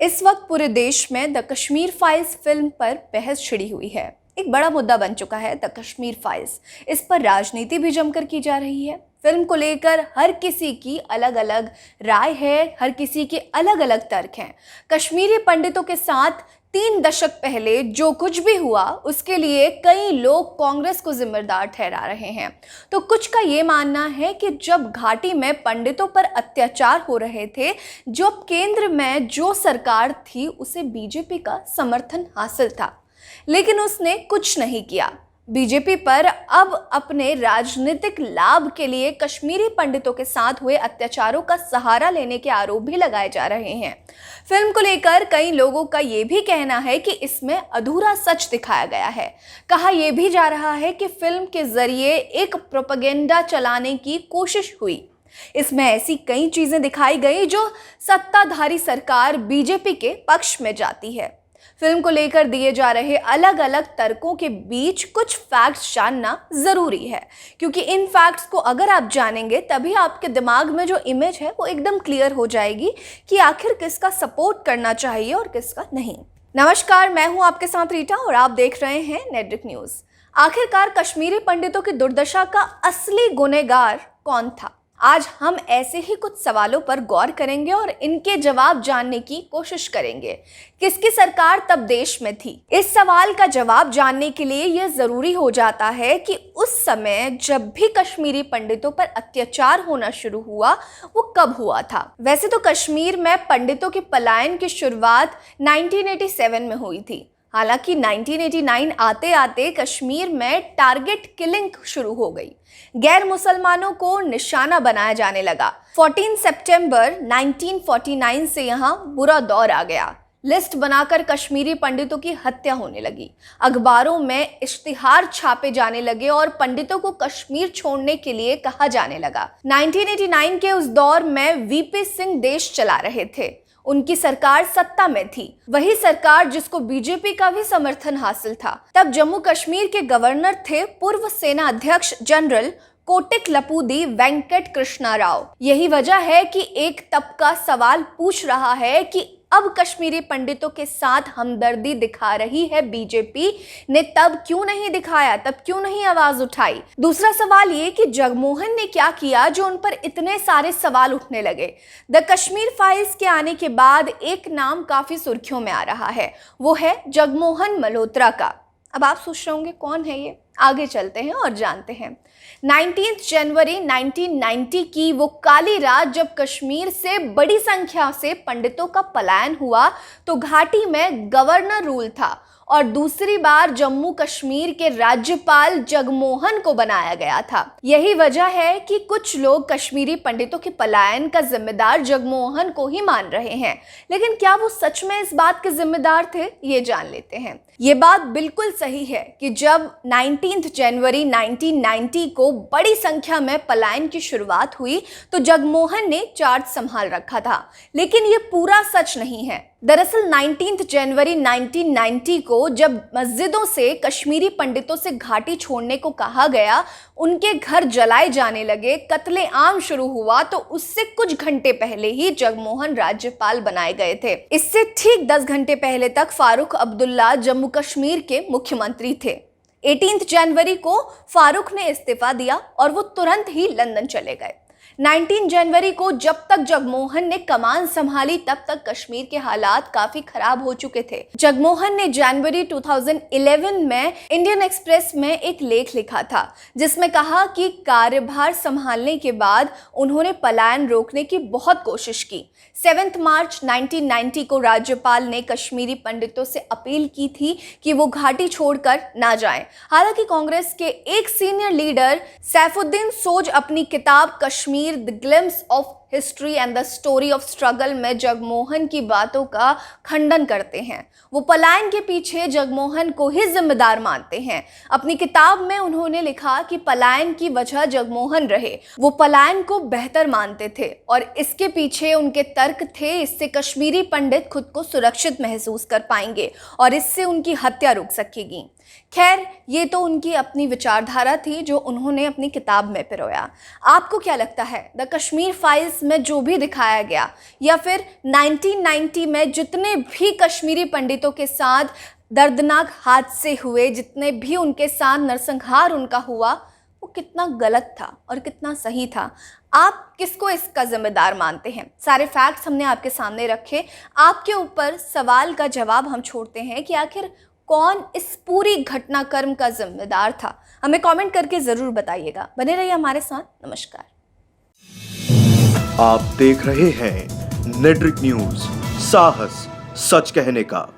इस वक्त पूरे देश में द कश्मीर फाइल्स फिल्म पर बहस छिड़ी हुई है। एक बड़ा मुद्दा बन चुका है द कश्मीर फाइल्स। इस पर राजनीति भी जमकर की जा रही है। फिल्म को लेकर हर किसी की अलग अलग राय है, हर किसी के अलग अलग तर्क हैं। कश्मीरी पंडितों के साथ 3 दशक पहले जो कुछ भी हुआ उसके लिए कई लोग कांग्रेस को जिम्मेदार ठहरा रहे हैं। तो कुछ का ये मानना है कि जब घाटी में पंडितों पर अत्याचार हो रहे थे, जब केंद्र में जो सरकार थी उसे बीजेपी का समर्थन हासिल था, लेकिन उसने कुछ नहीं किया। बीजेपी पर अब अपने राजनीतिक लाभ के लिए कश्मीरी पंडितों के साथ हुए अत्याचारों का सहारा लेने के आरोप भी लगाए जा रहे हैं। फिल्म को लेकर कई लोगों का यह भी कहना है कि इसमें अधूरा सच दिखाया गया है। कहा यह भी जा रहा है कि फिल्म के जरिए एक प्रोपेगेंडा चलाने की कोशिश हुई। इसमें ऐसी कई चीजें दिखाई गई जो सत्ताधारी सरकार बीजेपी के पक्ष में जाती है। फिल्म को लेकर दिए जा रहे अलग अलग तर्कों के बीच कुछ फैक्ट्स जानना जरूरी है, क्योंकि इन फैक्ट्स को अगर आप जानेंगे तभी आपके दिमाग में जो इमेज है वो एकदम क्लियर हो जाएगी कि आखिर किसका सपोर्ट करना चाहिए और किसका नहीं। नमस्कार, मैं हूं आपके साथ रीटा और आप देख रहे हैं नेटड्रिक न्यूज। आखिरकार कश्मीरी पंडितों की दुर्दशा का असली गुनहगार कौन था? आज हम ऐसे ही कुछ सवालों पर गौर करेंगे और इनके जवाब जानने की कोशिश करेंगे। किसकी सरकार तब देश में थी? इस सवाल का जवाब जानने के लिए यह जरूरी हो जाता है कि उस समय जब भी कश्मीरी पंडितों पर अत्याचार होना शुरू हुआ वो कब हुआ था। वैसे तो कश्मीर में पंडितों के पलायन की शुरुआत 1987 में हुई थी। हालांकि 1989 आते आते कश्मीर में टारगेट किलिंग शुरू हो गई। गैर मुसलमानों को निशाना बनाया जाने लगा। 14 सितंबर 1949 से यहाँ बुरा दौर आ गया। लिस्ट बनाकर कश्मीरी पंडितों की हत्या होने लगी। अखबारों में इश्तिहार छापे जाने लगे और पंडितों को कश्मीर छोड़ने के लिए कहा जाने लगा। 1989 के उस दौर में वीपी सिंह देश चला रहे थे। उनकी सरकार सत्ता में थी, वही सरकार जिसको बीजेपी का भी समर्थन हासिल था। तब जम्मू कश्मीर के गवर्नर थे पूर्व सेना अध्यक्ष जनरल कोटिकलपूदी वेंकट कृष्णा राव। यही वजह है कि एक तबका सवाल पूछ रहा है कि अब कश्मीरी पंडितों के साथ हमदर्दी दिखा रही है बीजेपी ने, तब क्यों नहीं दिखाया, तब क्यों नहीं आवाज उठाई? दूसरा सवाल ये कि जगमोहन ने क्या किया जो उन पर इतने सारे सवाल उठने लगे। द कश्मीर फाइल्स के आने के बाद एक नाम काफी सुर्खियों में आ रहा है, वो है जगमोहन मल्होत्रा का। अब आप सोच रहे होंगे कौन है ये? आगे चलते हैं और जानते हैं। 19 जनवरी 1990 की वो काली रात जब कश्मीर से बड़ी संख्या से पंडितों का पलायन हुआ तो घाटी में गवर्नर रूल था और दूसरी बार जम्मू कश्मीर के राज्यपाल जगमोहन को बनाया गया था। यही वजह है कि कुछ लोग कश्मीरी पंडितों के पलायन का जिम्मेदार जगमोहन को ही मान रहे हैं, लेकिन क्या वो सच में इस बात के जिम्मेदार थे? ये जान लेते हैं। ये बात बिल्कुल सही है कि जब 19 जनवरी 1990 को बड़ी संख्या में पलायन की शुरुआत हुई तो जगमोहन ने चार्ज संभाल रखा था, लेकिन ये पूरा सच नहीं है। दरअसल 19 जनवरी 1990 को जब मस्जिदों से कश्मीरी पंडितों से घाटी छोड़ने को कहा गया, उनके घर जलाए जाने लगे, कत्ले आम शुरू हुआ, तो उससे कुछ घंटे पहले ही जगमोहन राज्यपाल बनाए गए थे। इससे ठीक 10 घंटे पहले तक फारूक अब्दुल्ला जम्मू कश्मीर के मुख्यमंत्री थे। 18 जनवरी को फारूक ने इस्तीफा दिया और वो तुरंत ही लंदन चले गए। 19 जनवरी को जब तक जगमोहन ने कमान संभाली तब तक कश्मीर के हालात काफी खराब हो चुके थे। जगमोहन ने जनवरी 2011 में इंडियन एक्सप्रेस में एक लेख लिखा था जिसमें कहा कि कार्यभार संभालने के बाद उन्होंने पलायन रोकने की बहुत कोशिश की। 7 मार्च 1990 को राज्यपाल ने कश्मीरी पंडितों से अपील की थी कि वो घाटी छोड़कर ना जाएं। हालांकि कांग्रेस के एक सीनियर लीडर सैफुद्दीन सोज अपनी किताब Kashmir the glimpse of history and the story of struggle में जगमोहन की बातों का खंडन करते हैं। वो पलायन के पीछे जगमोहन को ही जिम्मेदार मानते हैं। अपनी किताब में उन्होंने लिखा कि पलायन की वजह जगमोहन रहे। वो पलायन को बेहतर मानते थे और इसके पीछे उनके तर्क थे, इससे कश्मीरी पंडित खुद को सुरक्षित महसूस कर पाएंगे और इससे उनकी हत्या रुक सकेगी। खैर, ये तो उनकी अपनी विचारधारा थी जो उन्होंने अपनी किताब में पिरोया। आपको क्या लगता है, द कश्मीर फाइल्स में जो भी दिखाया गया या फिर 1990 में जितने भी कश्मीरी पंडितों के साथ दर्दनाक हादसे हुए, जितने भी उनके साथ नरसंहार उनका हुआ, वो कितना गलत था और कितना सही था? आप किसको इसका जिम्मेदार मानते हैं? सारे फैक्ट्स हमने आपके सामने रखे। आपके ऊपर सवाल का जवाब हम छोड़ते हैं कि आखिर कौन इस पूरी घटनाक्रम का जिम्मेदार था? हमें कमेंट करके जरूर बताइएगा। बने रहिए हमारे साथ। नमस्कार। आप देख रहे हैं नेट्रिक न्यूज, साहस सच कहने का।